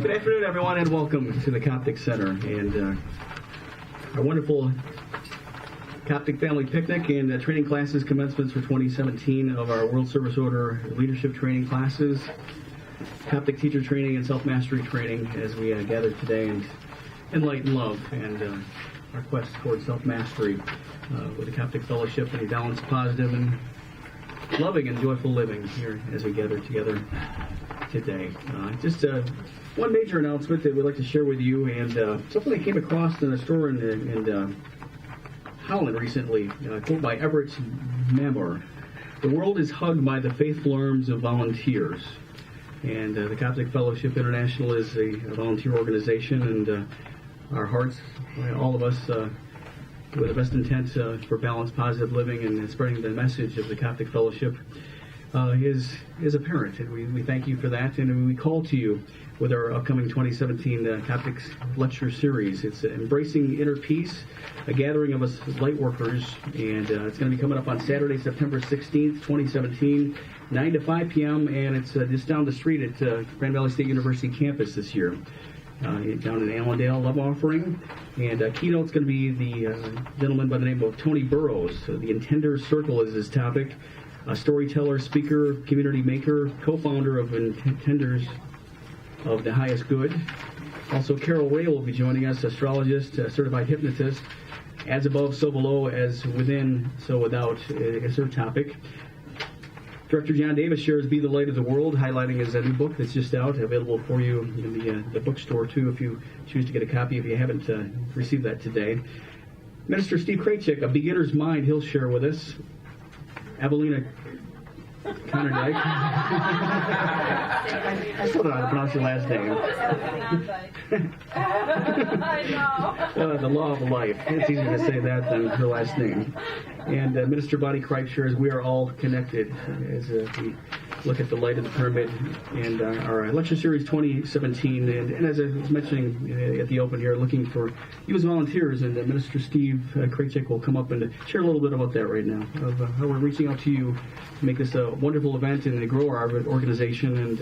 Good afternoon, everyone, and welcome to the Coptic Center and our wonderful Coptic Family Picnic and training classes commencements for 2017 of our World Service Order leadership training classes, Coptic teacher training and self-mastery training as we gather today and enlighten love and our quest towards self-mastery with the Coptic Fellowship and a balanced, positive, and loving and joyful living here as we gather together today. Just one major announcement that we'd like to share with you, and something I came across in a store in Holland recently, quote by Everett Mamor. The world is hugged by the faithful arms of volunteers. And the Coptic Fellowship International is a volunteer organization, and our hearts, all of us, with the best intent for balanced, positive living and spreading the message of the Coptic Fellowship is apparent. And we thank you for that, and we call to you with our upcoming 2017 Coptic Lecture Series. It's Embracing Inner Peace, a gathering of us light workers, and it's going to be coming up on Saturday, September 16th, 2017, 9 to 5 p.m., and it's just down the street at Grand Valley State University campus this year. Down in Allendale, Love Offering, and keynote's going to be the gentleman by the name of Tony Burrows. The Intender Circle is his topic. A storyteller, speaker, community maker, co-founder of Intenders of the Highest Good. Also, Carol Ray will be joining us, astrologist, certified hypnotist. As above, so below, as within, so without is her topic. Director John Davis shares Be the Light of the World, highlighting his new book that's just out, available for you in the bookstore, too, if you choose to get a copy if you haven't received that today. Minister Steve Kraychik, A Beginner's Mind, he'll share with us. Evelina Connerdyke. I still don't know how to pronounce your last name. I know. The law of life. It's easier to say that than her last name. And Minister Bonnie Kripe shares We Are All Connected as we look at the light of the pyramid and our lecture series 2017. And as I was mentioning at the open here, looking for you as volunteers, and Minister Steve Kraychik will come up and share a little bit about that right now, of how we're reaching out to you to make this a wonderful event and to grow our organization and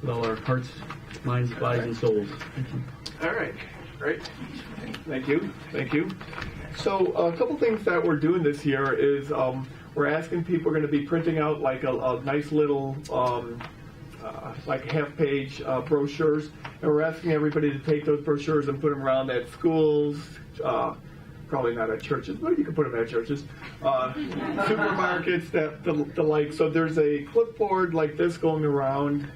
with all our hearts, minds, bodies, and souls. Thank you. All right. Great. Thank you. Thank you. So a couple things that we're doing this year is we're asking people, we're going to be printing out like a nice little like half-page brochures, and we're asking everybody to take those brochures and put them around at schools, probably not at churches, but you can put them at churches, supermarkets, the like. So there's a clipboard like this going around.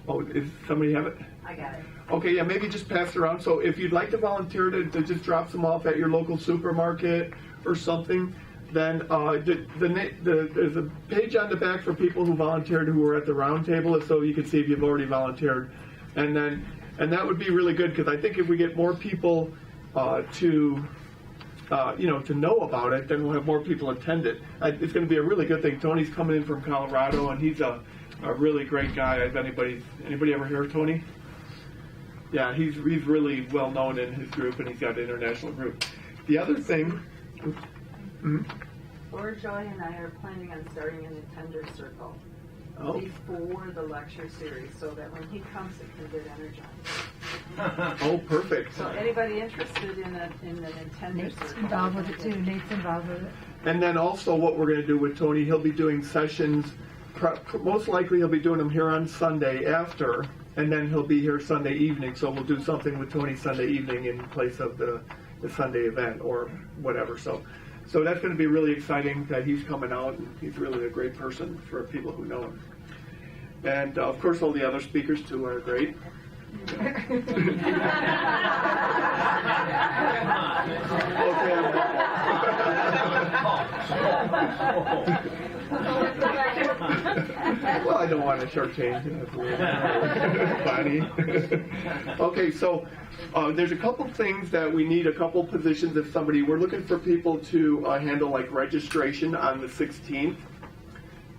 Oh, does somebody have it? I got it. Okay, yeah, maybe just pass it around. So if you'd like to volunteer to just drop some off at your local supermarket or something, then there's a page on the back for people who volunteered who were at the round table, so you can see if you've already volunteered. And that would be really good, because I think if we get more people to know about it, then we'll have more people attend it. It's going to be a really good thing. Tony's coming in from Colorado, and he's a really great guy. If anybody ever heard of Tony? Yeah, he's really well known in his group, and he's got an international group. The other thing. Laura Joy and I are planning on starting an Intender Circle before the lecture series, so that when he comes, it can get energized. Oh, perfect. So anybody interested in an Intender Nate's Circle? involved with it too. Nate's involved with it. And then also what we're going to do with Tony, he'll be doing sessions. Most likely he'll be doing them here on Sunday after, and then he'll be here Sunday evening. So we'll do something with Tony Sunday evening in place of the Sunday event or whatever. So that's going to be really exciting that he's coming out, and he's really a great person for people who know him. And of course, all the other speakers too are great. Well, I don't want to shortchange Bonnie. Okay, so there's a couple things that we need, a couple positions if somebody, we're looking for people to handle like registration on the 16th,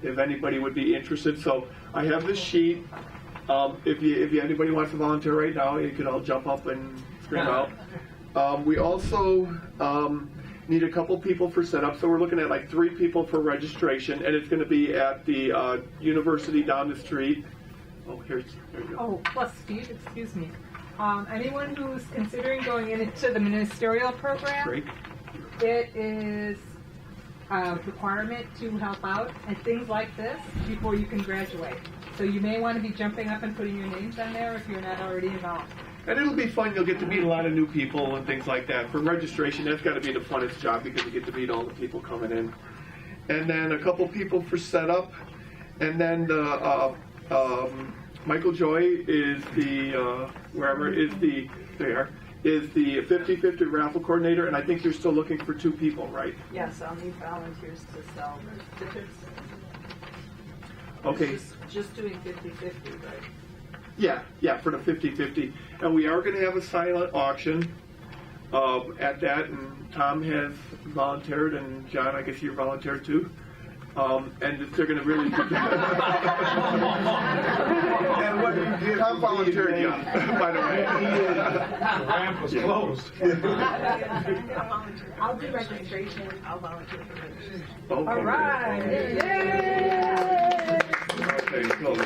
if anybody would be interested. So I have this sheet. If anybody wants to volunteer right now, you could all jump up and scream out. We also need a couple people for setup, so we're looking at like 3 people for registration, and it's going to be at the university down the street Oh, there you go. Oh, plus Steve, excuse me. Anyone who's considering going into the ministerial program, Great. it is a requirement to help out and things like this before you can graduate. So you may want to be jumping up and putting your names on there if you're not already involved. And it'll be fun. You'll get to meet a lot of new people and things like that. For registration, that's got to be the funnest job because you get to meet all the people coming in. And then a couple people for setup. And then the Michael Joy is the is the 50-50 raffle coordinator, and I think you're still looking for 2 people, right? Yes, I'll need volunteers to sell tickets. Okay. Just doing 50-50, right? Yeah, for the 50-50. And we are going to have a silent auction at that, and Tom has volunteered, and John, I guess you volunteered too. And they're going to really... And what you did Tom volunteered, yeah, by the way. The ramp was closed. I'll do registration. I'll volunteer for registration. Okay. All right. Yay! Okay, cool.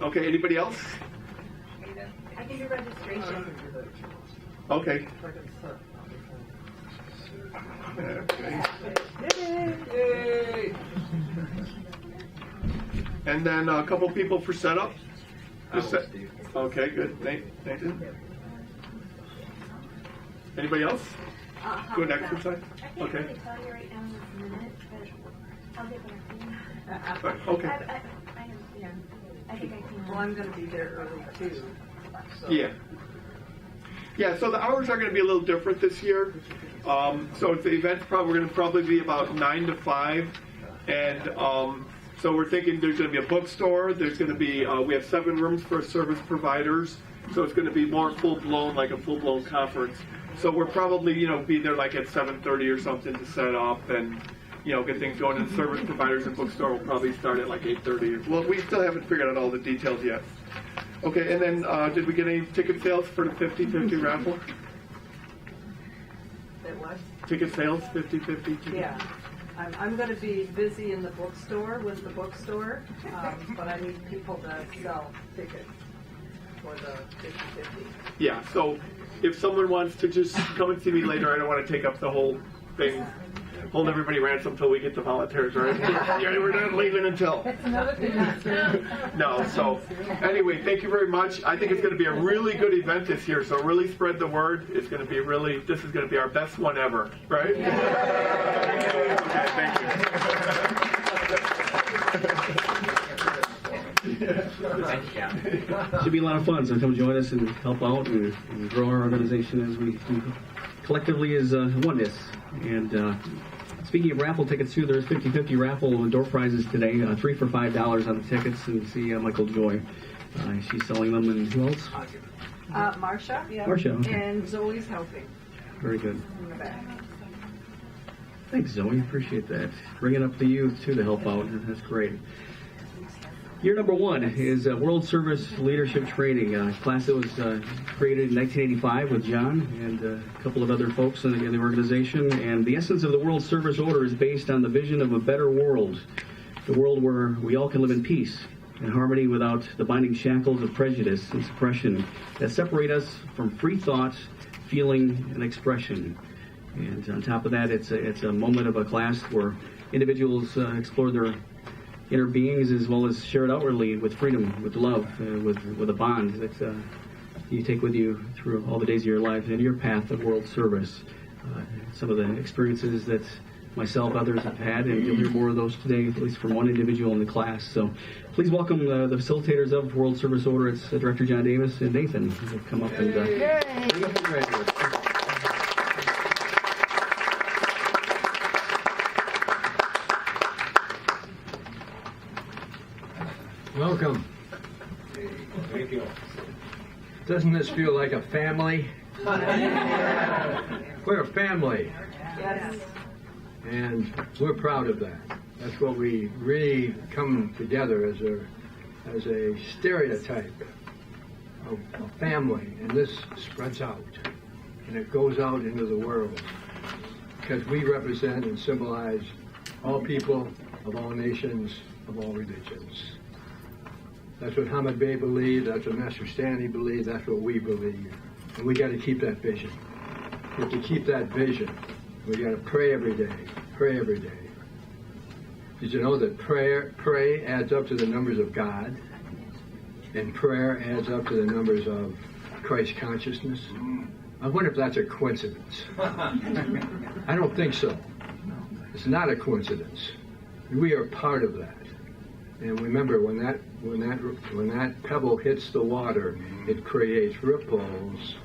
Okay, anybody else? I can do registration. Okay. Okay. Yay! And then a couple people for setup? Okay, good. Nathan? Anybody else? Good exercise? I can't Okay. really tell you right now in this minute, but I'll get back to you. Okay. I think I can. Well, I'm going to be there early too. So. Yeah. Yeah, so the hours are going to be a little different this year. So the event's probably going to probably be about 9 to 5. And so we're thinking there's going to be a bookstore. There's going to be, we have 7 rooms for service providers. So it's going to be more full-blown, like a full-blown conference. So we're probably, be there like at 7:30 or something to set up and, get things going. And service providers and bookstore will probably start at like 8:30. Well, we still haven't figured out all the details yet. Okay, and then did we get any ticket sales for the 50-50 raffle? It was? Ticket sales, 50-50? Yeah. I'm going to be busy in the bookstore with the bookstore, but I need people to sell tickets for the 50-50. Yeah, so if someone wants to just come and see me later, I don't want to take up the whole thing, hold everybody ransom until we get the volunteers, right? Yeah, we're not leaving until. That's another thing. No, so anyway, thank you very much. I think it's going to be a really good event this year, so really spread the word. It's going to be this is going to be our best one ever, right? Okay, thank you. Should be a lot of fun, so come join us and help out and grow our organization as we collectively as oneness. And speaking of raffle tickets too, there's 50-50 raffle and door prizes today, 3 for $5 on the tickets, and see Michael Joy. She's selling them, and who else? Marcia. Yeah. Marcia, okay. And Zoe's helping Very good. in the back. Thanks, Zoe. Appreciate that. Bringing up the youth too to help out. That's great. Year number 1 is World Service Leadership Training, a class that was created in 1985 with John and a couple of other folks in the organization. And the essence of the World Service Order is based on the vision of a better world, the world where we all can live in peace and harmony without the binding shackles of prejudice and suppression that separate us from free thought, feeling, and expression. And on top of that, it's a moment of a class where individuals explore their inner beings as well as share it outwardly with freedom, with love, with a bond that you take with you through all the days of your life and your path of world service. Some of the experiences that myself, others have had, and you'll hear more of those today, at least from one individual in the class. So please welcome the facilitators of World Service Order. It's Director John Davis and Nathan who have come up and bring up the graduates. Welcome. Thank you. Doesn't this feel like a family? We're a family, Yes. and we're proud of that. That's what we really come together as a stereotype of a family, and this spreads out, and it goes out into the world, because we represent and symbolize all people of all nations, of all religions. That's what Hamid Bey believed, that's what Master Stanley believed, that's what we believe. And we got to keep that vision. We have to keep that vision. We got to pray every day, pray every day. Did you know that pray adds up to the numbers of God, and prayer adds up to the numbers of Christ consciousness? I wonder if that's a coincidence. I don't think so. It's not a coincidence. We are part of that. And remember, when that pebble hits the water, it creates ripples.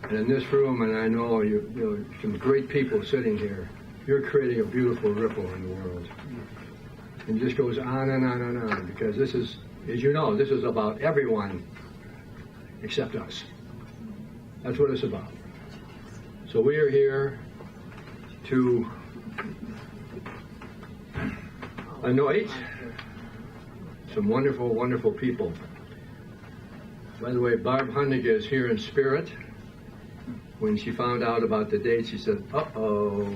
And in this room, and I know you know some great people sitting here, you're creating a beautiful ripple in the world. And it just goes on and on and on, because this is, as you know, this is about everyone except us. That's what it's about. So we are here to anoint some wonderful, wonderful people. By the way, Barb Hundiga is here in spirit. When she found out about the date, she said, uh-oh,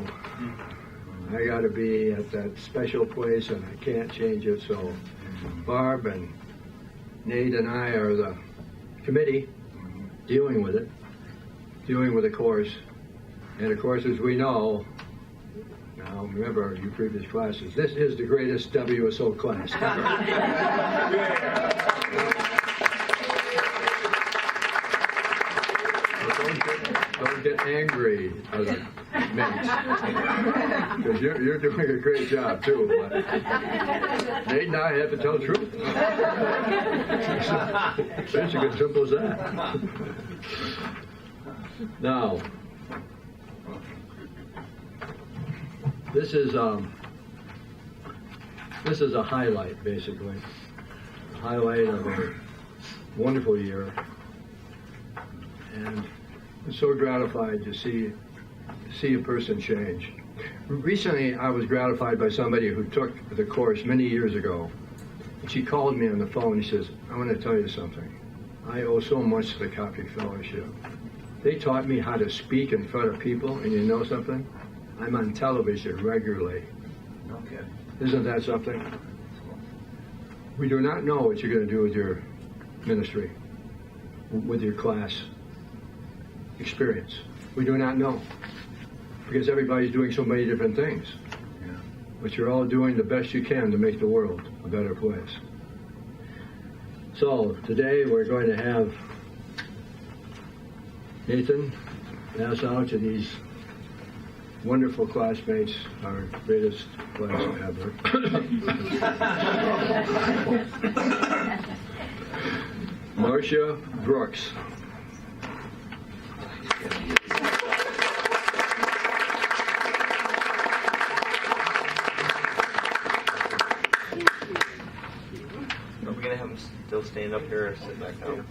I got to be at that special place and I can't change it. So Barb and Nate and I are the committee dealing with it, dealing with the course. And of course, as we know, now remember your previous classes, this is the greatest WSO class. Don't get angry, other mates, because you're doing a great job too. But Nate and I have to tell the truth. Basically, as simple as that. Now, this is a highlight, basically, a highlight of a wonderful year, and I'm so gratified to see a person change. Recently, I was gratified by somebody who took the course many years ago. And she called me on the phone and she says, I want to tell you something. I owe so much to the Coptic Fellowship. They taught me how to speak in front of people, and you know something? I'm on television regularly. Okay. Isn't that something? We do not know what you're going to do with your ministry, with your class experience. We do not know, because everybody's doing so many different things. Yeah. But you're all doing the best you can to make the world a better place. So today we're going to have Nathan pass out to these wonderful classmates, our greatest class ever. Marcia Brooks. Are we going to have him still stand up here or sit back down?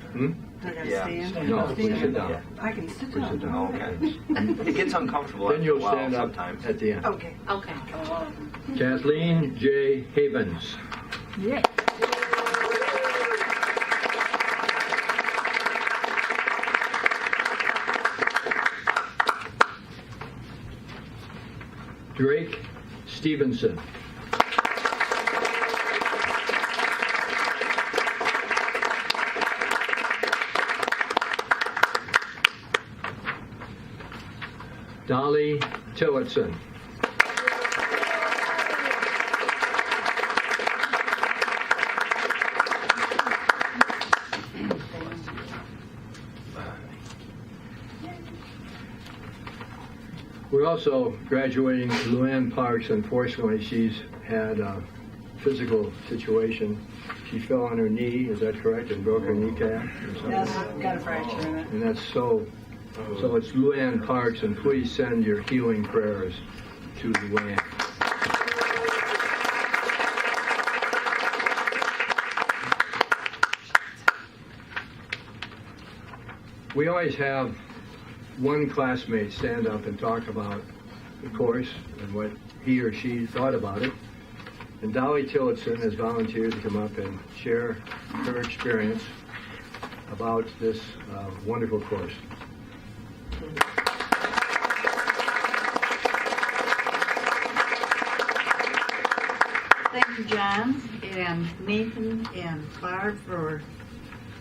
I gotta Yeah. stand. No, please sit down. I can sit Please down. sit down. Okay. It gets uncomfortable Then after a you'll while stand up sometimes. at the end. Okay. Okay. Kathleen J. Havens. Yeah. Drake Stevenson. Dolly Tillotson. We're also graduating Luann Parks. Unfortunately, she's had a physical situation. She fell on her knee, is that correct, and broke her kneecap? Or something? Yes, got a fracture in it. And that's so it's Luann Parks, and please send your healing prayers to Luann. We always have one classmate stand up and talk about the course and what he or she thought about it. And Dolly Tillotson has volunteered to come up and share her experience about this wonderful course. John and Nathan and Barb for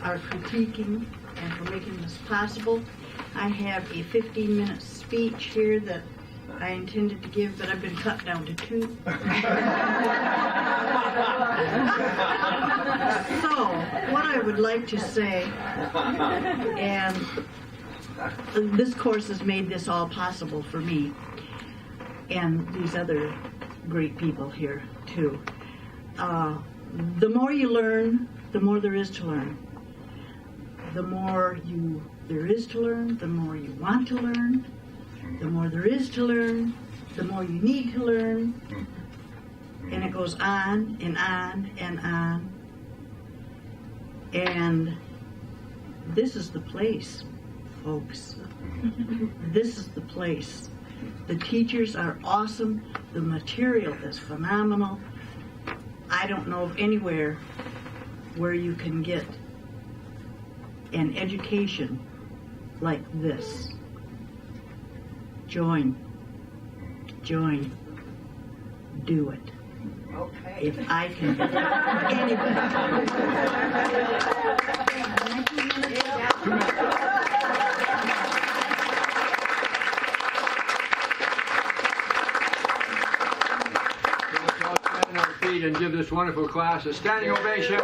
our critiquing and for making this possible. I have a 15-minute speech here that I intended to give, but I've been cut down to 2. So, what I would like to say, and this course has made this all possible for me, and these other great people here, too. The more you learn, the more there is to learn. The more there is to learn, the more you want to learn. The more there is to learn, the more you need to learn. And it goes on and on and on. And this is the place, folks. This is the place. The teachers are awesome. The material is phenomenal. I don't know of anywhere where you can get an education like this. Join, do it. Okay. If I can do it, Let's all stand on our feet and give this wonderful class a standing ovation.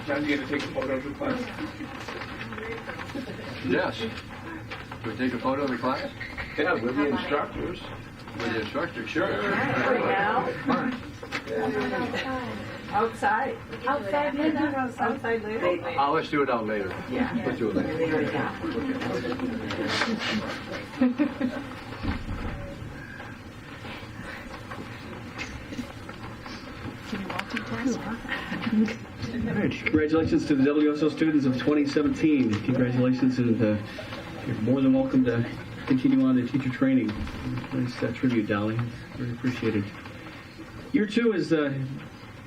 John, you going to take a photo of the class? Yes. Do we take a photo of the class? Yeah, with the instructors. With the instructor, sure. Outside. Outside later. Outside later. Let's do it out later. Yeah. Let's do it later. All right, congratulations to the WSO students of 2017. Congratulations, and you're more than welcome to continue on the teacher training. Nice tribute, Dolly. Very appreciated. Year 2 is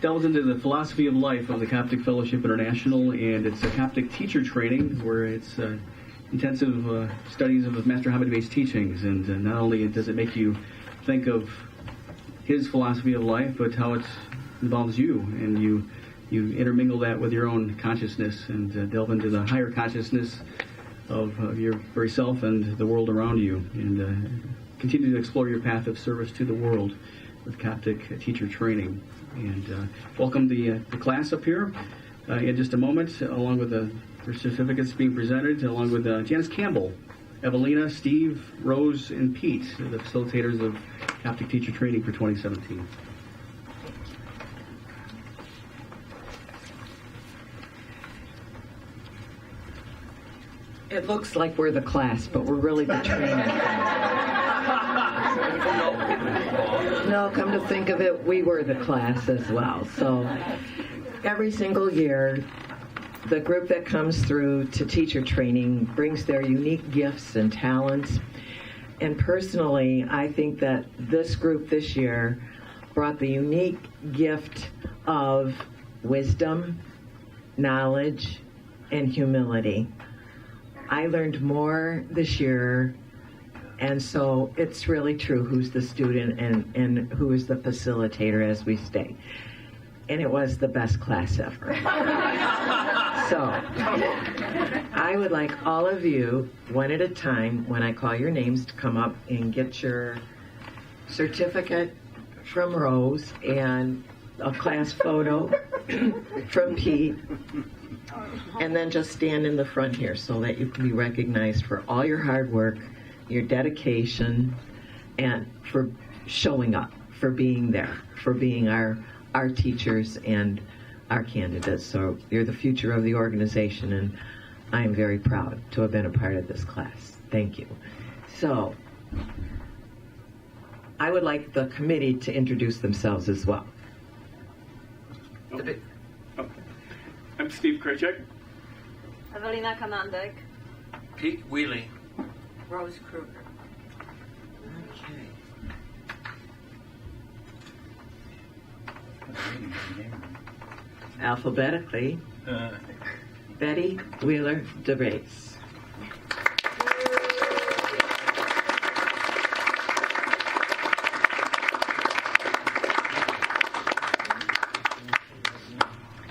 delves into the philosophy of life of the Coptic Fellowship International, and it's a Coptic teacher training where it's intensive studies of Master Hamid-based teachings, and not only does it make you think of his philosophy of life, but how it involves you, and you intermingle that with your own consciousness and delve into the higher consciousness of your very self and the world around you, and continue to explore your path of service to the world with Coptic teacher training. And welcome the class up here in just a moment, along with the certificates being presented, along with Janice Campbell, Evelina, Steve, Rose, and Pete, the facilitators of Coptic teacher training for 2017. It looks like we're the class, but we're really the training. No, come to think of it, we were the class as well. So every single year, the group that comes through to teacher training brings their unique gifts and talents. And personally, I think that this group this year brought the unique gift of wisdom, knowledge, and humility. I learned more this year, and so it's really true who's the student and who is the facilitator as we stay. And it was the best class ever. So I would like all of you, one at a time, when I call your names, to come up and get your certificate from Rose and a class photo from Pete. And then just stand in the front here so that you can be recognized for all your hard work, your dedication, and for showing up, for being there, for being our teachers and our candidates. So you're the future of the organization, and I am very proud to have been a part of this class. Thank you. So I would like the committee to introduce themselves as well. Okay. I'm Steve Krajcik. Evelina Kanandek. Pete Wheelie. Rose Kruger. Alphabetically, Betty Wheeler DeRace.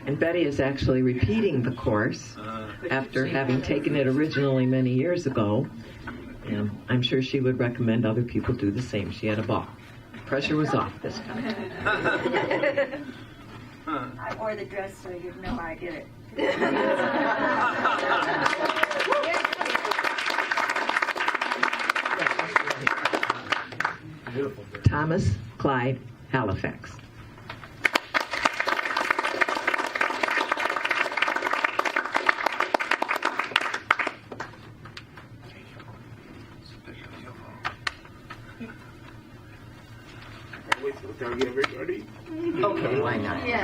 And Betty is actually repeating the course after having taken it originally many years ago. And I'm sure she would recommend other people do the same. She had a ball. Pressure was off this time. I wore the dress so I didn't know how I did it. Thomas Clyde Halifax. Everybody? Okay, why not? Yeah.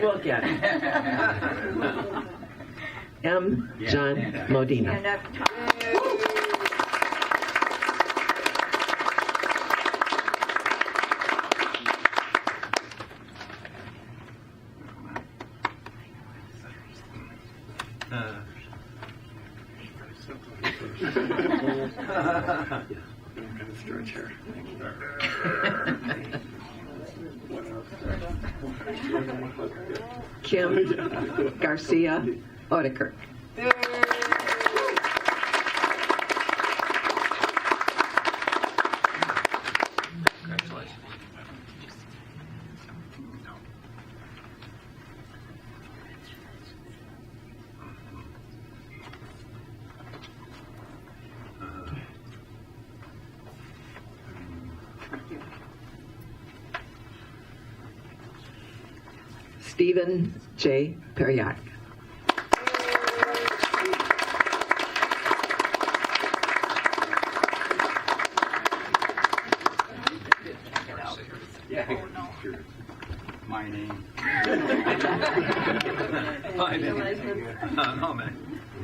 We'll get it. M. John Modena. Stand up. I'm going to stretch here. Kim Garcia Odekirk. Stephen J. Perriot. My name. No, man.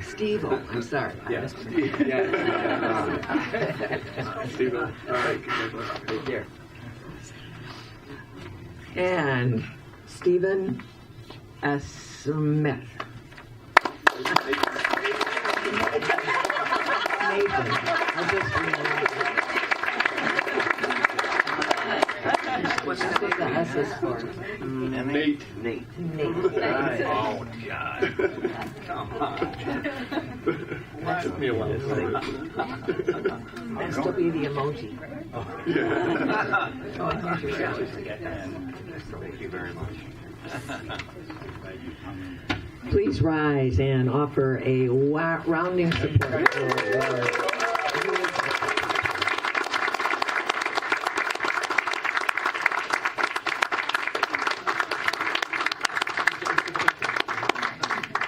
Steve, I'm sorry. Yes. Steve, all right, Right there. And Stephen S. Smith. Nathan. I just realized. What's the S is for? Nate. Nate. Nate. Oh, God. Come on. Took me a while. That'll still be the emoji. Thank you very much. Please rise and offer a rounding support for award.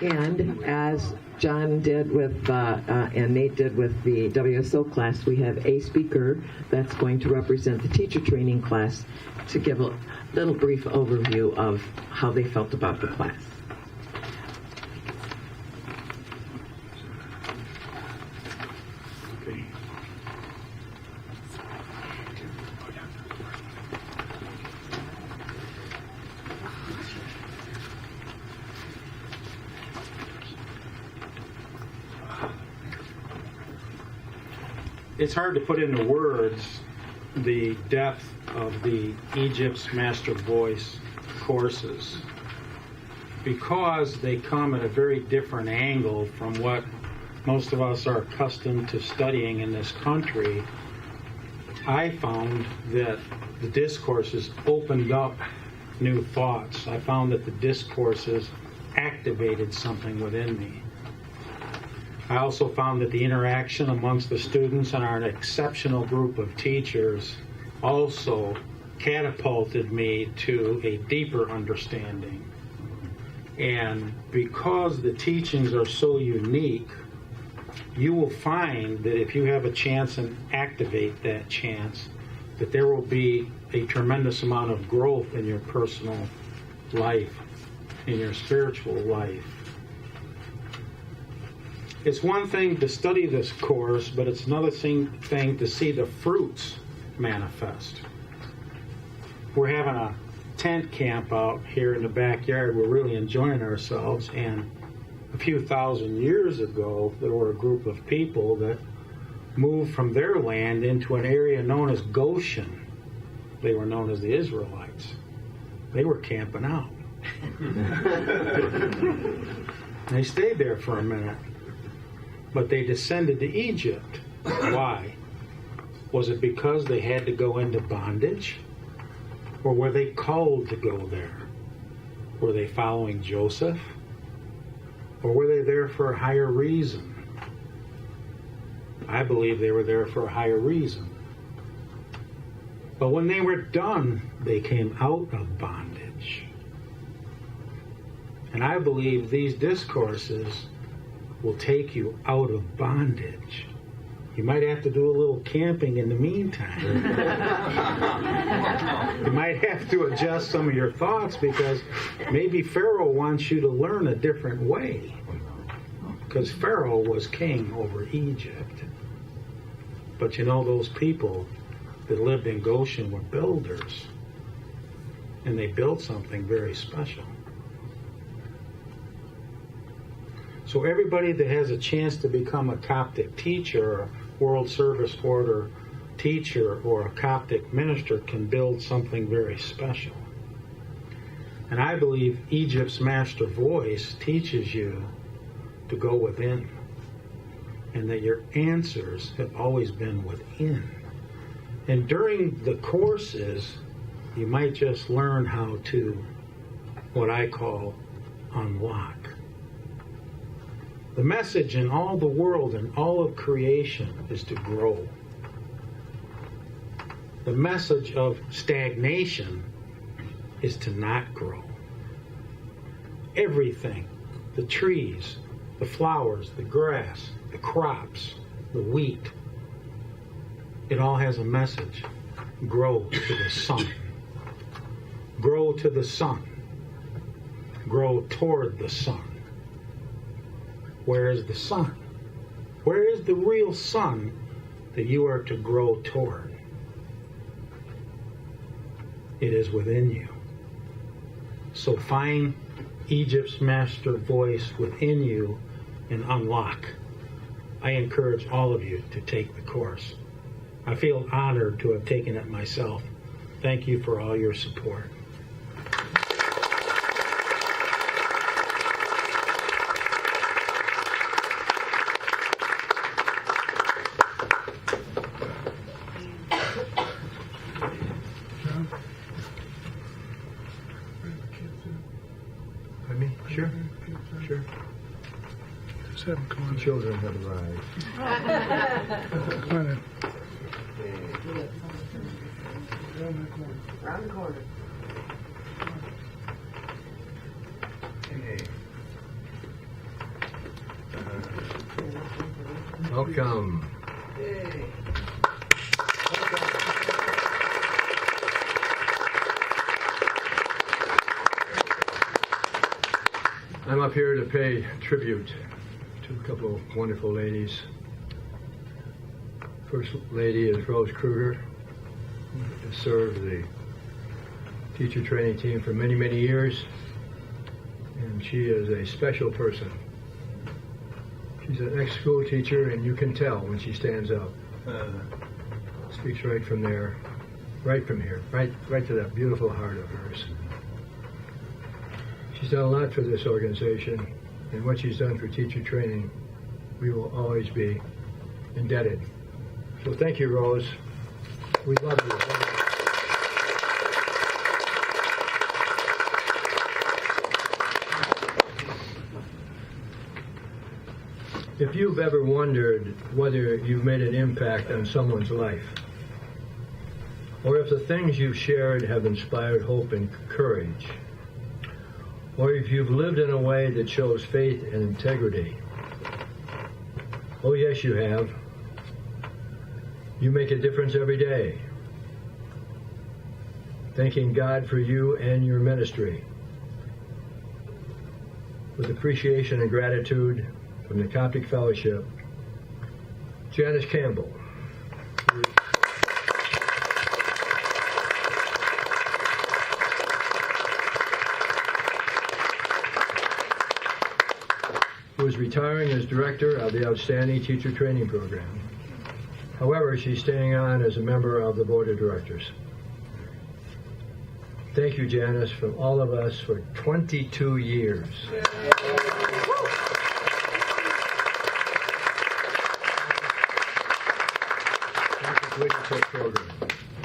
And as John did with, and Nate did with the WSO class, we have a speaker that's going to represent the teacher training class to give a little brief overview of how they felt about the class. It's hard to put into words the depth of the Egypt's Master Voice courses because they come at a very different angle from what most of us are accustomed to studying in this country. I found that the discourses opened up new thoughts. I found that the discourses activated something within me. I also found that the interaction amongst the students and our exceptional group of teachers also catapulted me to a deeper understanding. And because the teachings are so unique, you will find that if you have a chance and activate that chance, that there will be a tremendous amount of growth in your personal life, in your spiritual life. it's one thing to study this course, but it's another thing to see the fruits manifest. We're having a tent camp out here in the backyard. We're really enjoying ourselves, and a few thousand years ago, there were a group of people that moved from their land into an area known as Goshen. They were known as the Israelites. They were camping out. They stayed there for a minute, but they descended to Egypt. Why? Was it because they had to go into bondage? Or were they called to go there? Were they following Joseph? Or were they there for a higher reason? I believe they were there for a higher reason. But when they were done, they came out of bondage. And I believe these discourses will take you out of bondage. You might have to do a little camping in the meantime. You might have to adjust some of your thoughts, because maybe Pharaoh wants you to learn a different way. Because Pharaoh was king over Egypt. But you know, those people that lived in Goshen were builders. And they built something very special. So everybody that has a chance to become a Coptic teacher, or World Service Order teacher, or a Coptic minister can build something very special. And I believe Egypt's master voice teaches you to go within, and that your answers have always been within. And during the courses, you might just learn how to, what I call, unlock. The message in all the world and all of creation is to grow. The message of stagnation is to not grow. Everything, the trees, the flowers, the grass, the crops, the wheat, it all has a message. Grow to the sun. Grow to the sun. Grow toward the sun. Where is the sun? Where is the real sun that you are to grow toward? It is within you. So find Egypt's master voice within you and unlock. I encourage all of you to take the course. I feel honored to have taken it myself. Thank you for all your support. Sure. Just have them come on. The children have arrived. Come on in. Around the corner. Welcome. I'm up here to pay tribute to a couple of wonderful ladies. First lady is Rose Kruger, who has served the teacher training team for many, many years. And she is a special person. She's an ex-school teacher, and you can tell when she stands up. Speaks right from there, right from here, right to that beautiful heart of hers. She's done a lot for this organization, and what she's done for teacher training, we will always be indebted. So thank you, Rose. We love you. If you've ever wondered whether you've made an impact on someone's life, or if the things you've shared have inspired hope and courage, or if you've lived in a way that shows faith and integrity, oh yes, you have. You make a difference every day. Thanking God for you and your ministry. With appreciation and gratitude, from the Coptic Fellowship, Janice Campbell. Who is retiring as director of the Outstanding Teacher Training Program. However, she's staying on as a member of the board of directors. Thank you, Janice, from all of us for 22 years.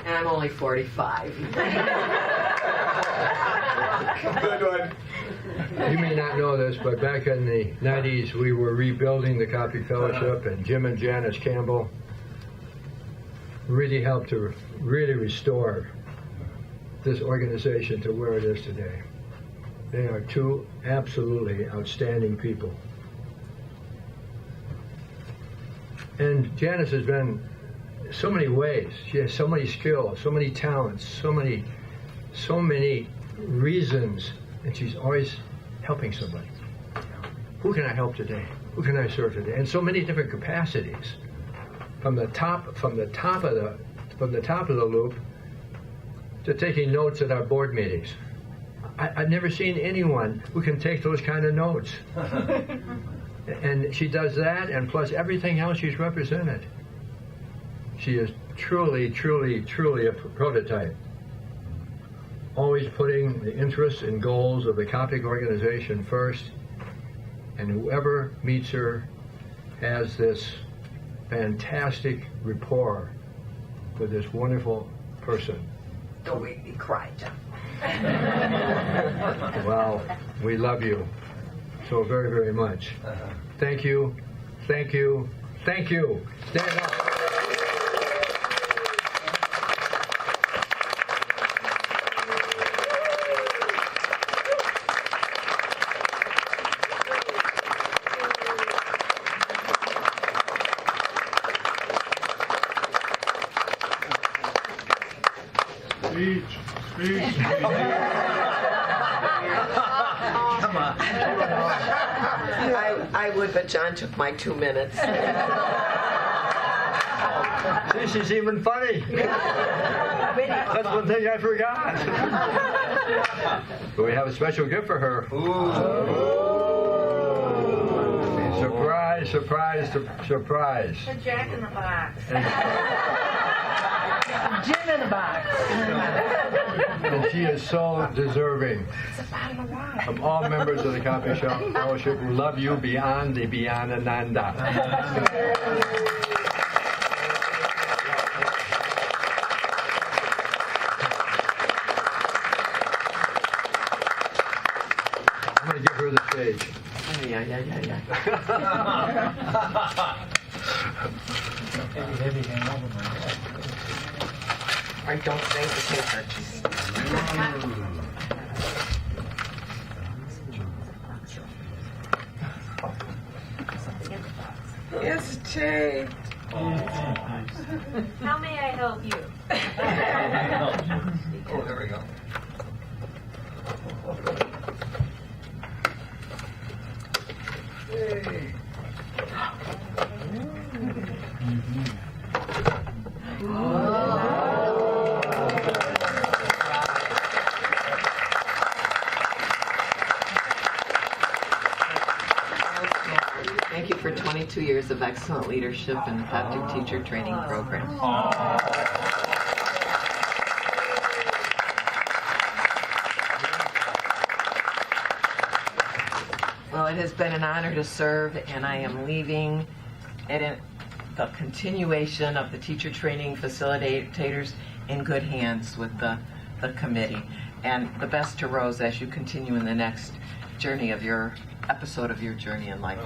And I'm only 45. Good one. You may not know this, but back in the 90s, we were rebuilding the Coptic Fellowship, and Jim and Janice Campbell really helped to really restore this organization to where it is today. They are two absolutely outstanding people. And Janice has been so many ways. She has so many skills, so many talents, so many reasons, and she's always helping somebody. Who can I help today? Who can I serve today? And so many different capacities. From the top of the loop to taking notes at our board meetings. I've never seen anyone who can take those kind of notes. And she does that, and plus everything else she's represented. She is truly, truly, truly a prototype. Always putting the interests and goals of the Coptic organization first, and whoever meets her has this fantastic rapport with this wonderful person. Don't make me cry, John. Well, we love you so very, very much. Thank you, thank you, thank you. Stand up. I would, but John took my 2 minutes. This is even funny. That's one thing I forgot. But we have a special gift for her. Surprise, surprise, surprise. A Jack in the Box. Gin in a box. And she is so deserving of all members of the Coptic Fellowship who love you beyond the Beyondananda. I'm going to give her the stage. I don't think the paper. It's taped. How may I help you? Oh, there we go. Hey. Thank you for 22 years of excellent leadership in the Coptic Teacher Training Program. Well, it has been an honor to serve, and I am leaving it the continuation of the teacher training facilitators in good hands with the committee. And the best to Rose as you continue in the next journey of your episode of your journey in life.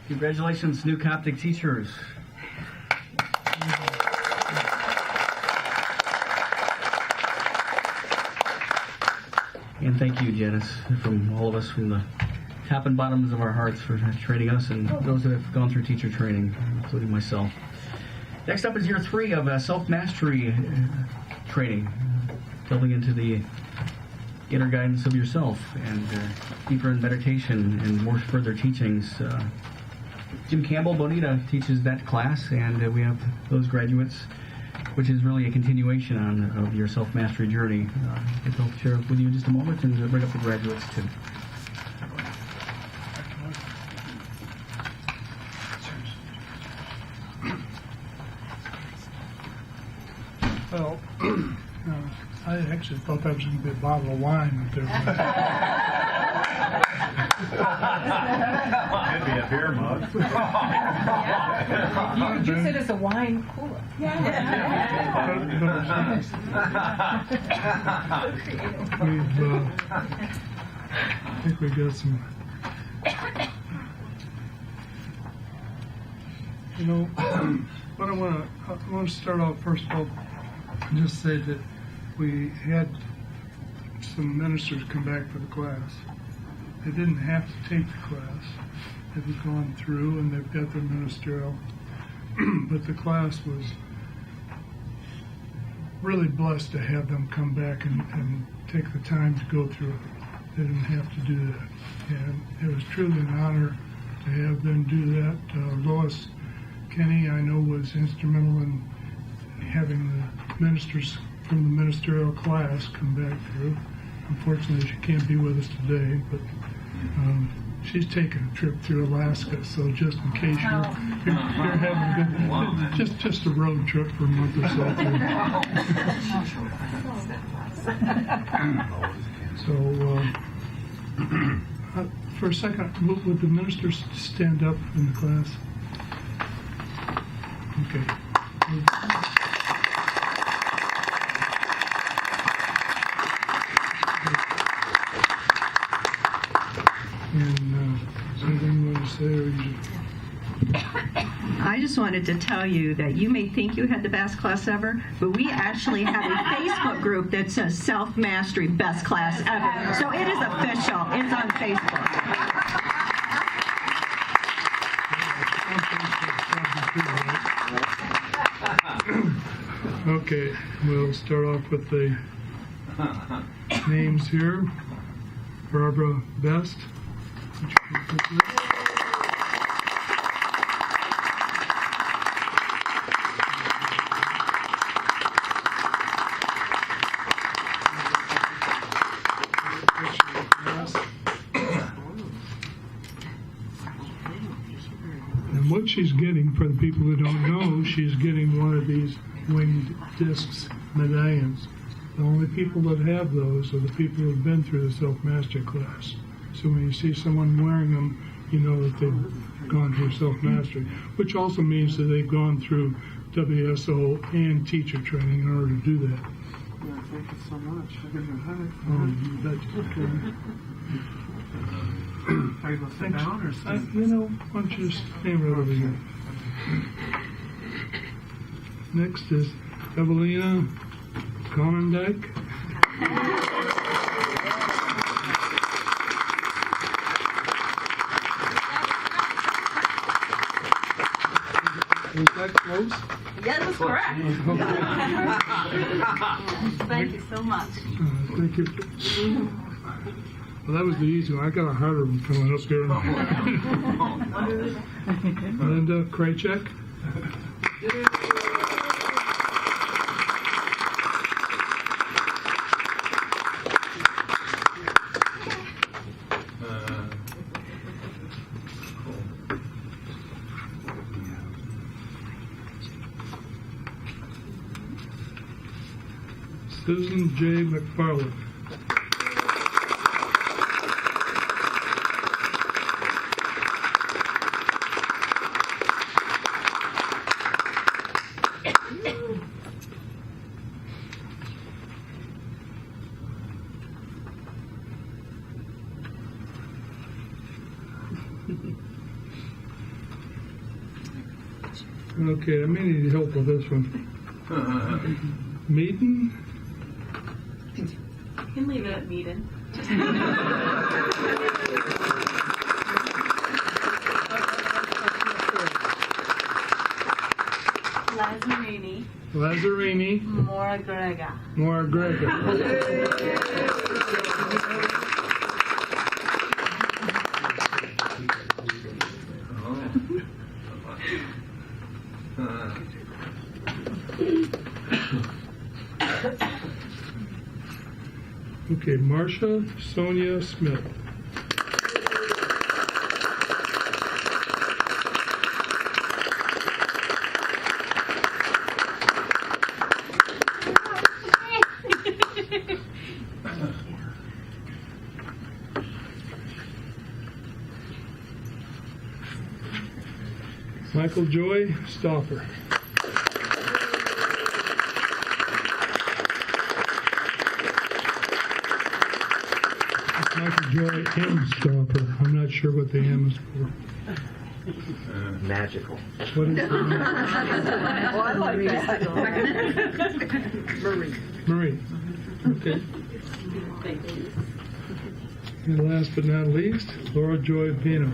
Congratulations, new Coptic teachers. And thank you, Janice, from all of us, from the top and bottoms of our hearts, for training us and those that have gone through teacher training, including myself. Next up is year 3 of self-mastery training, delving into the inner guidance of yourself and deeper in meditation and more further teachings. Jim Campbell, Bonita, teaches that class, and we have those graduates, which is really a continuation of your self-mastery journey. I'll share with you in just a moment and bring up the graduates too. Well, I actually thought that was going to be a bottle of wine up there. Could be a beer mug. You could use it as a wine cooler. I think we got some. You know, what I want to start off first of all and just say that we had some ministers come back for the class. They didn't have to take the class. They've gone through and they've got their ministerial. But the class was really blessed to have them come back and take the time to go through it. They didn't have to do that. And it was truly an honor to have them do that. Lois Kenny, I know, was instrumental in having the ministers from the ministerial class come back through. Unfortunately, she can't be with us today, but she's taking a trip through Alaska, so just in case you're having a good, just a road trip for a month or so. So, for a second, would the ministers stand up in the class? Okay. And something you want to say, or you? I just wanted to tell you that you may think you had the best class ever, but we actually have a Facebook group that says Self-Mastery Best Class Ever. So it is official. It's on Facebook. Okay, we'll start off with the names here. Barbara Best. And what she's getting, for the people who don't know, she's getting one of these winged discs medallions. The only people that have those are the people who have been through the self-mastery class. So when you see someone wearing them, you know that they've gone through self-mastery, which also means that they've gone through WSO and teacher training in order to do that. Yeah, thank you so much. You bet. Are you going to sit down or stand? You know, why don't you stand right over here. Next is Evelina Conendijk. Was that close? Yeah, that was correct. Thank you so much. Thank you. Well, that was the easy one. I got a harder one coming up here. Linda Krajcek. Susan J. McFarland. Okay, I may need help with this one. Meaden? You can leave it at Meaden. Lazzarini. Lazzarini. Mora Grega. Mora Grega. Okay, Marcia Sonia Smith. Michael Joy Stauffer. Michael Joy M. Stauffer. I'm not sure what the M is for. Magical. What is it? Oh, I like that. Marie. Okay. And last but not least, Laura Joy Pino.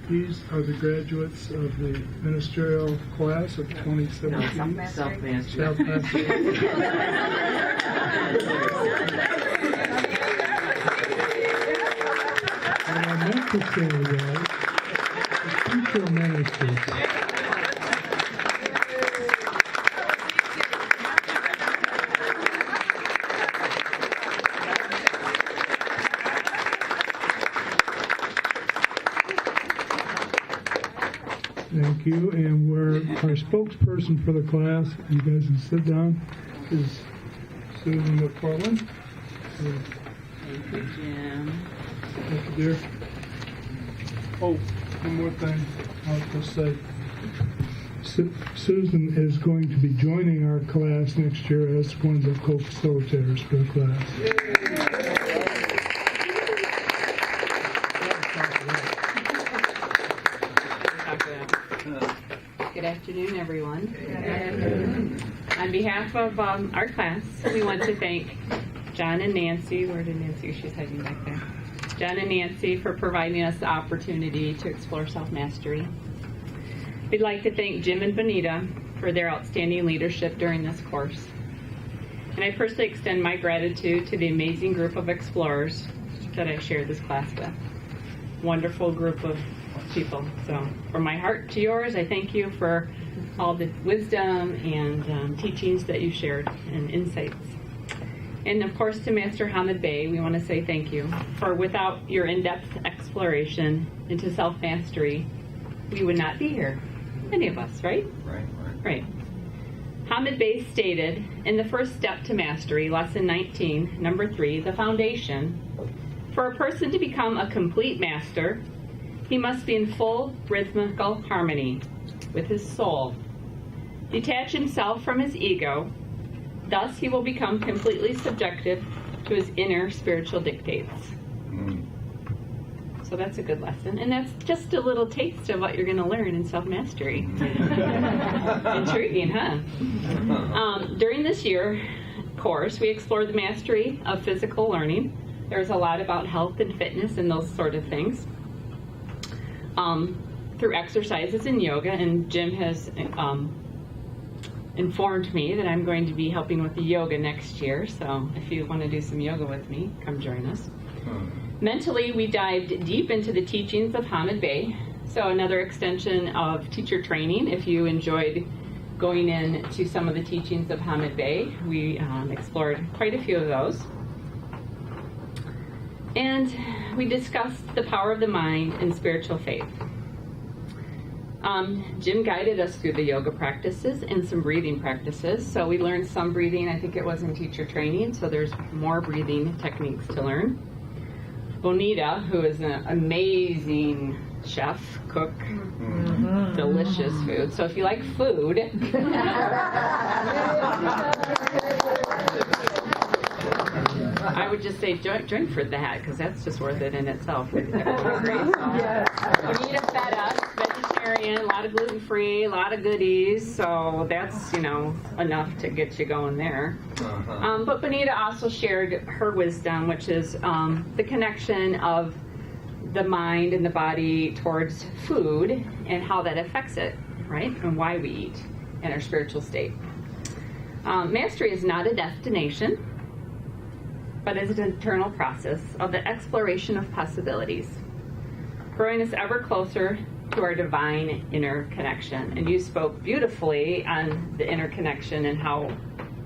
These are the graduates of the ministerial class of 2017. Self-mastery. Self-mastery. What I meant to say was, teacher ministers. Thank you. And our spokesperson for the class, you guys can sit down, is Susan McFarland. Thank you, Jim. Thank you, dear. Oh, one more thing I'll just say. Susan is going to be joining our class next year as one of the co-facilitators for the class. Good afternoon, everyone. On behalf of our class, we want to thank John and Nancy. Where did Nancy? She's hiding back there. John and Nancy for providing us the opportunity to explore self-mastery. We'd like to thank Jim and Bonita for their outstanding leadership during this course. And I personally extend my gratitude to the amazing group of explorers that I shared this class with. Wonderful group of people. So from my heart to yours, I thank you for all the wisdom and teachings that you shared and insights. And of course to Master Hamid Bey, we want to say thank you, for without your in-depth exploration into self-mastery, we would not be here. Any of us, right? Right. Hamid Bey stated, in the first step to mastery, lesson 19, number 3, the foundation, for a person to become a complete master, he must be in full rhythmical harmony with his soul. Detach himself from his ego, thus he will become completely subjective to his inner spiritual dictates. So that's a good lesson. And that's just a little taste of what you're going to learn in self-mastery. Intriguing, huh? During this year course, we explored the mastery of physical learning. There's a lot about health and fitness and those sort of things. Through exercises and yoga, and Jim has informed me that I'm going to be helping with the yoga next year, so if you want to do some yoga with me, come join us. Mentally, we dived deep into the teachings of Hamid Bey, so another extension of teacher training. If you enjoyed going into some of the teachings of Hamid Bey, we explored quite a few of those. And we discussed the power of the mind and spiritual faith. Jim guided us through the yoga practices and some breathing practices. So we learned some breathing, I think it was in teacher training, so there's more breathing techniques to learn. Bonita, who is an amazing chef, cook, delicious food. So if you like food, I would just say join for that, because that's just worth it in itself. When you eat a feta, vegetarian, a lot of gluten-free, a lot of goodies, so that's, enough to get you going there. But Benita also shared her wisdom, which is the connection of the mind and the body towards food and how that affects it, right? And why we eat and our spiritual state. Mastery is not a destination, but is an internal process of the exploration of possibilities, growing us ever closer to our divine inner connection. And you spoke beautifully on the inner connection and how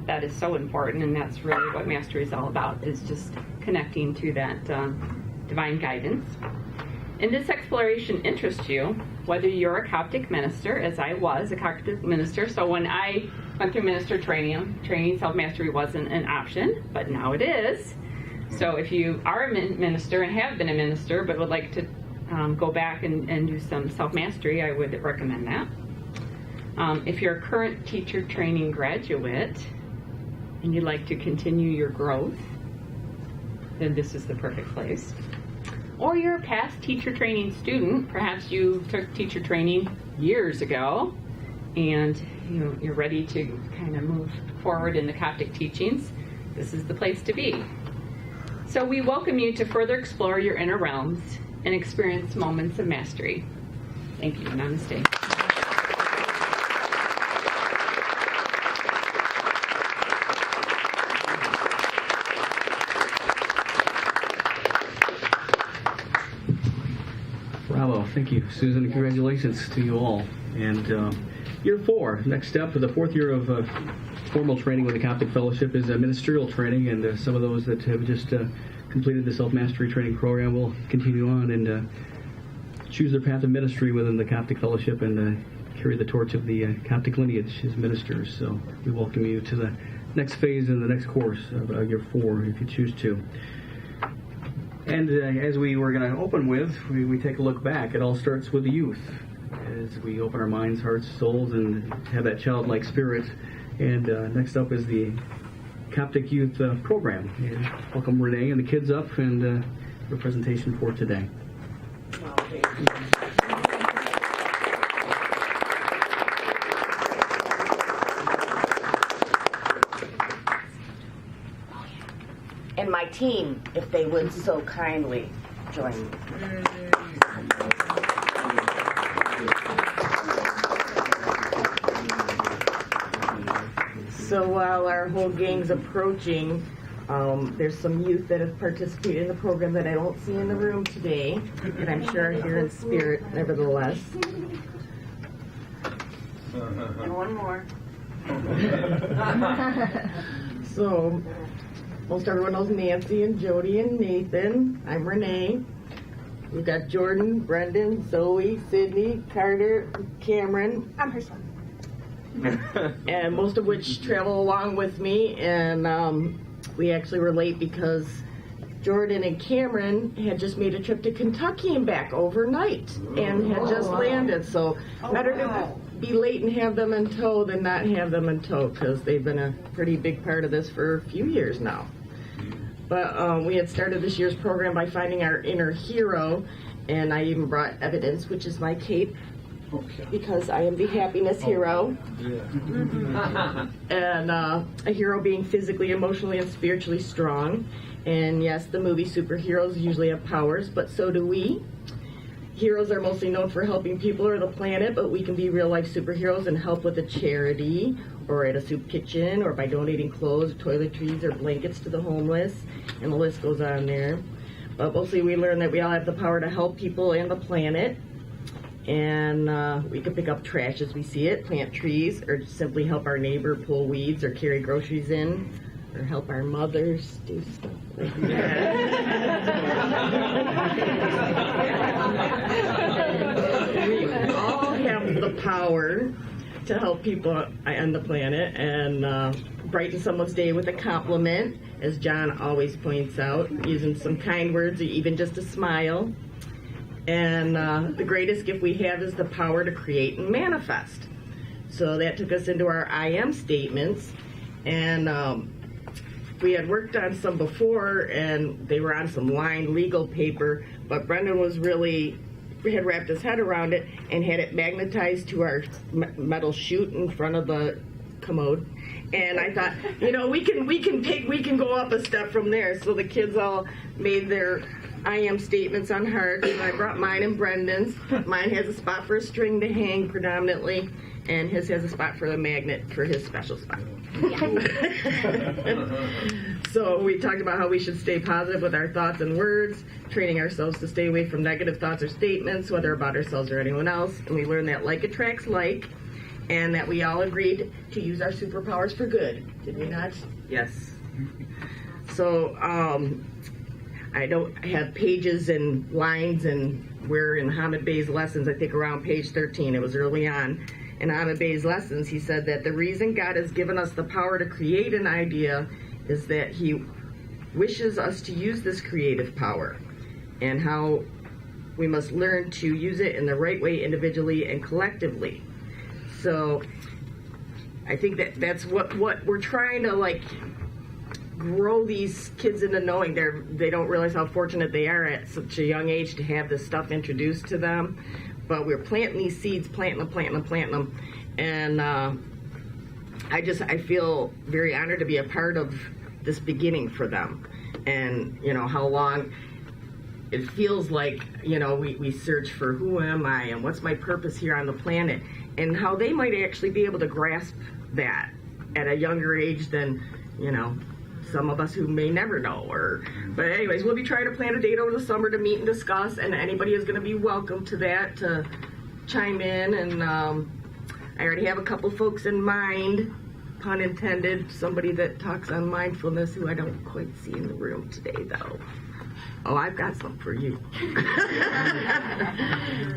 that is so important, and that's really what Mastery is all about, is just connecting to that divine guidance. And this exploration interests you, whether you're a Coptic minister, as I was a Coptic minister. So when I went through minister training self-mastery wasn't an option, but now it is. So if you are a minister and have been a minister, but would like to go back and do some self-mastery, I would recommend that. If you're a current teacher training graduate and you'd like to continue your growth, then this is the perfect place. Or you're a past teacher training student, perhaps you took teacher training years ago, and you're ready to kind of move forward in the Coptic teachings, this is the place to be. So we welcome you to further explore your inner realms and experience moments of mastery. Thank you. Namaste. Bravo. Thank you, Susan. Congratulations to you all. And year 4, next step, the 4th year of formal training with the Coptic Fellowship is ministerial training, and some of those that have just completed the self-mastery training program will continue on and choose their path of ministry within the Coptic Fellowship and carry the torch of the Coptic lineage as ministers. So we welcome you to the next phase in the next course of year 4, if you choose to. And as we were going to open with, we take a look back. It all starts with the youth, as we open our minds, hearts, souls, and have that childlike spirit. And next up is the Coptic Youth Program. And welcome Renee and the kids up and your presentation for today. And my team, if they would so kindly join me. So while our whole gang's approaching, there's some youth that have participated in the program that I don't see in the room today, but I'm sure are here in spirit nevertheless. And one more. So most everyone knows Nancy and Jody and Nathan. I'm Renee. We've got Jordan, Brendan, Zoe, Sydney, Carter, Cameron. I'm her son. And most of which travel along with me, and we actually relate because Jordan and Cameron had just made a trip to Kentucky and back overnight and had just landed, so better to be late and have them in tow than not have them in tow, because they've been a pretty big part of this for a few years now. But we had started this year's program by finding our inner hero, and I even brought evidence, which is my cape, because I am the happiness hero. And a hero being physically, emotionally, and spiritually strong. And yes, the movie superheroes usually have powers, but so do we. Heroes are mostly known for helping people or the planet, but we can be real-life superheroes and help with a charity, or at a soup kitchen, or by donating clothes, toiletries, or blankets to the homeless, and the list goes on there. But mostly we learn that we all have the power to help people and the planet, and we can pick up trash as we see it, plant trees, or just simply help our neighbor pull weeds or carry groceries in, or help our mothers do stuff like that. We all have the power to help people on the planet and brighten someone's day with a compliment, as John always points out, using some kind words or even just a smile. And the greatest gift we have is the power to create and manifest. So that took us into our I am statements. And we had worked on some before, and they were on some lined legal paper, but Brendan had wrapped his head around it and had it magnetized to our metal chute in front of the commode. And I thought, we can go up a step from there. So the kids all made their I am statements on hearts, and I brought mine and Brendan's. Mine has a spot for a string to hang predominantly, and his has a spot for the magnet for his special spot. So we talked about how we should stay positive with our thoughts and words, training ourselves to stay away from negative thoughts or statements, whether about ourselves or anyone else. And we learned that like attracts like, and that we all agreed to use our superpowers for good. Did we not? Yes. So I have pages and lines, and we're in Hamid Bey's lessons, I think around page 13. It was early on. In Hamid Bey's lessons, he said that the reason God has given us the power to create an idea is that he wishes us to use this creative power, and how we must learn to use it in the right way individually and collectively. So I think that's what we're trying to grow these kids into knowing. They don't realize how fortunate they are at such a young age to have this stuff introduced to them. But we're planting these seeds, planting them. And I feel very honored to be a part of this beginning for them. And, how long it feels like, we search for who am I and what's my purpose here on the planet, and how they might actually be able to grasp that at a younger age than, some of us who may never know. But anyways, we'll be trying to plan a date over the summer to meet and discuss, and anybody is going to be welcome to that, to chime in. And I already have a couple folks in mind, pun intended, somebody that talks on mindfulness who I don't quite see in the room today, though. Oh, I've got some for you.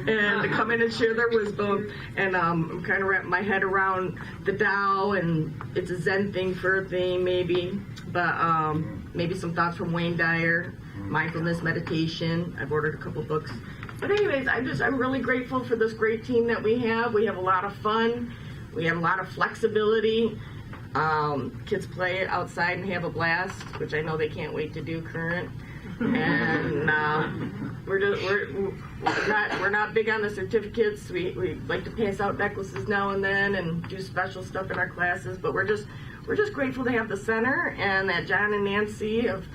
And to come in and share their wisdom. And I'm kind of wrapping my head around the Tao, and it's a Zen thing for a thing, maybe. But maybe some thoughts from Wayne Dyer, mindfulness meditation. I've ordered a couple books. But anyways, I'm really grateful for this great team that we have. We have a lot of fun. We have a lot of flexibility. Kids play outside and have a blast, which I know they can't wait to do current. And we're not big on the certificates. We like to pass out necklaces now and then and do special stuff in our classes. But we're just grateful to have the center, and that John and Nancy have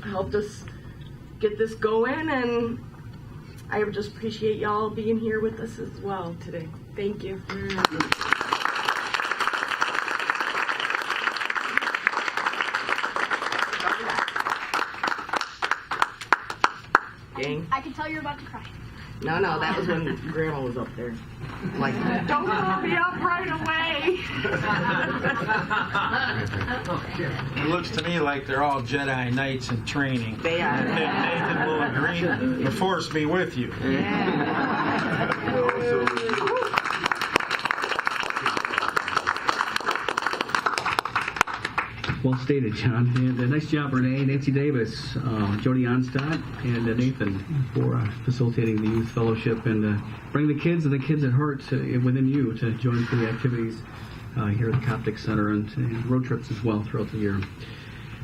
helped us get this going. And I would just appreciate y'all being here with us as well today. Thank you. I can tell you're about to cry. No, that was when Grandma was up there. Like, don't throw me up right away. It looks to me like they're all Jedi Knights in training. They are. And Nathan will agree. The Force be with you. Well stated, John. And nice job, Renee, Nancy Davis, Jody Onstadt, and Nathan for facilitating the youth fellowship and bring the kids and the kids at heart within you to join for the activities here at the Coptic Center and road trips as well throughout the year.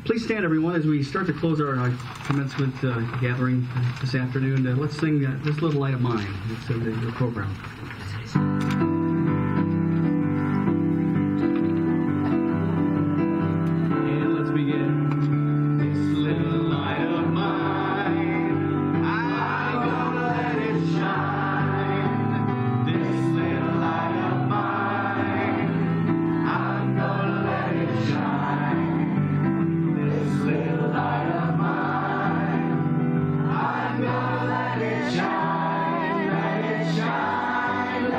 Please stand, everyone, as we start to close our commencement gathering this afternoon. Let's sing This Little Light of Mine. It's in your program. Shine, let it shine.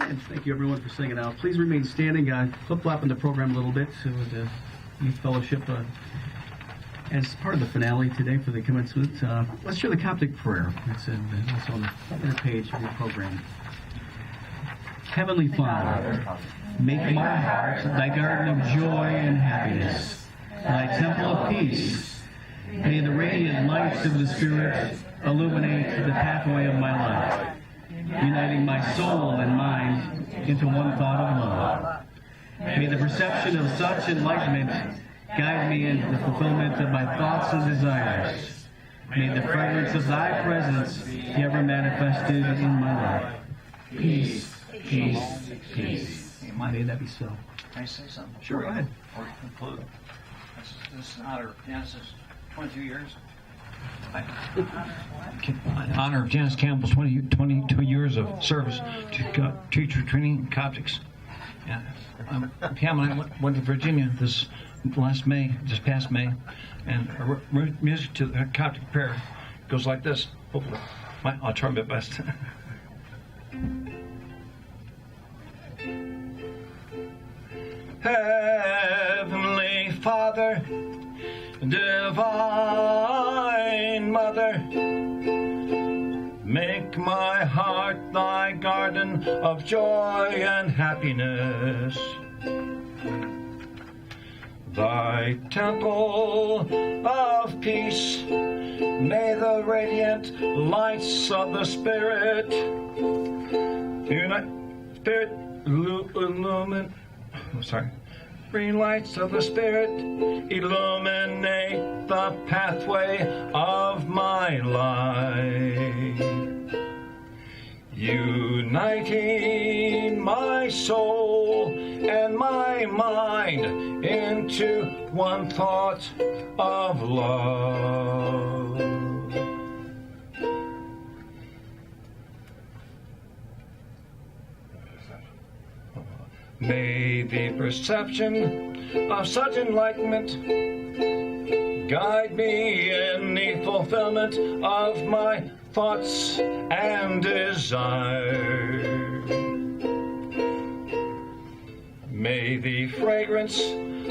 And thank you, everyone, for singing out. Please remain standing. Flip-flopping the program a little bit with the Youth Fellowship as part of the finale today for the commencement. Let's share the Coptic prayer. It's on the inner page of your program. Heavenly Father, make my heart thy garden of joy and happiness, thy temple of peace. May the radiant lights of the Spirit illuminate the pathway of my life, uniting my soul and mind into one thought of love. May the perception of such enlightenment guide me into the fulfillment of my thoughts and desires. May the fragrance of thy presence be ever manifested in my life. Peace, peace, peace. May that be so. Can I say something? Sure, go ahead. Or conclude. This is in honor of Janice's 22 years. In honor of Janice Campbell's 22 years of service to teacher training Coptics. And Pam and I went to Virginia this past May, and our music to the Coptic prayer goes like this. Hopefully, I'll try my best. Heavenly Father, Divine Mother, make my heart thy garden of joy and happiness, thy temple of peace. May the radiant lights of the Spirit Green lights of the Spirit illuminate the pathway of my life, uniting my soul and my mind into one thought of love. May the perception of such enlightenment guide me in the fulfillment of my thoughts and desires. May the fragrance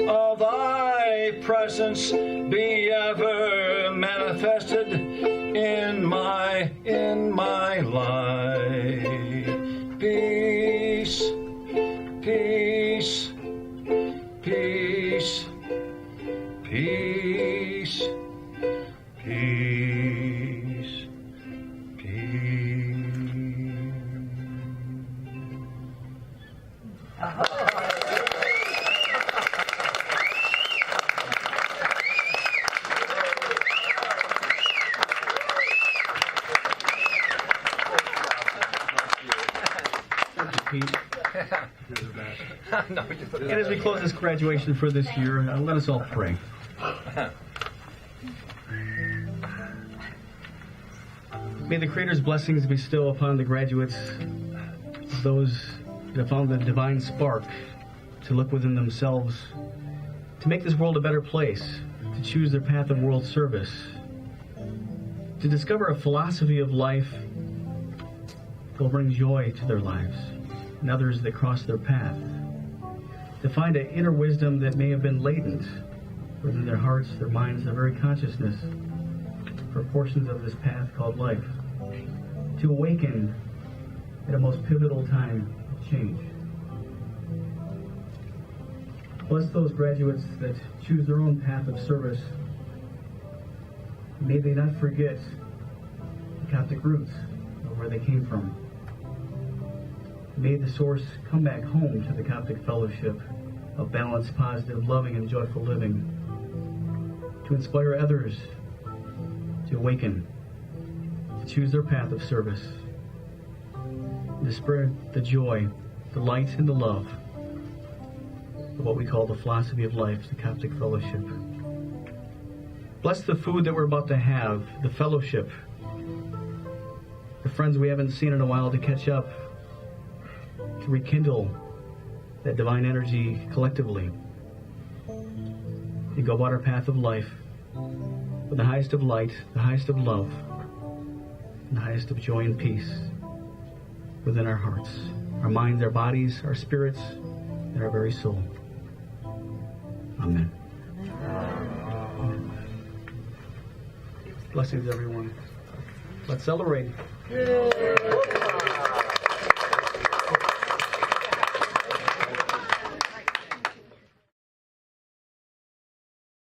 of thy presence be ever manifested in my life. Peace, peace, peace, peace, peace, peace. And as we close this graduation for this year, let us all pray. May the Creator's blessings bestow upon the graduates, those that have found the divine spark to look within themselves, to make this world a better place, to choose their path of world service, to discover a philosophy of life that will bring joy to their lives and others that cross their path, to find an inner wisdom that may have been latent within their hearts, their minds, their very consciousness for portions of this path called life, to awaken at a most pivotal time of change. Bless those graduates that choose their own path of service. May they not forget the Coptic roots of where they came from. May the source come back home to the Coptic Fellowship of balanced, positive, loving, and joyful living, to inspire others to awaken, to choose their path of service, and to spread the joy, the light, and the love of what we call the philosophy of life, the Coptic Fellowship. Bless the food that we're about to have, the fellowship, the friends we haven't seen in a while to catch up, to rekindle that divine energy collectively, to go about our path of life with the highest of light, the highest of love, and the highest of joy and peace. within our hearts, our minds, our bodies, our spirits, and our very soul. Amen. Blessings, everyone. Let's celebrate. Yay.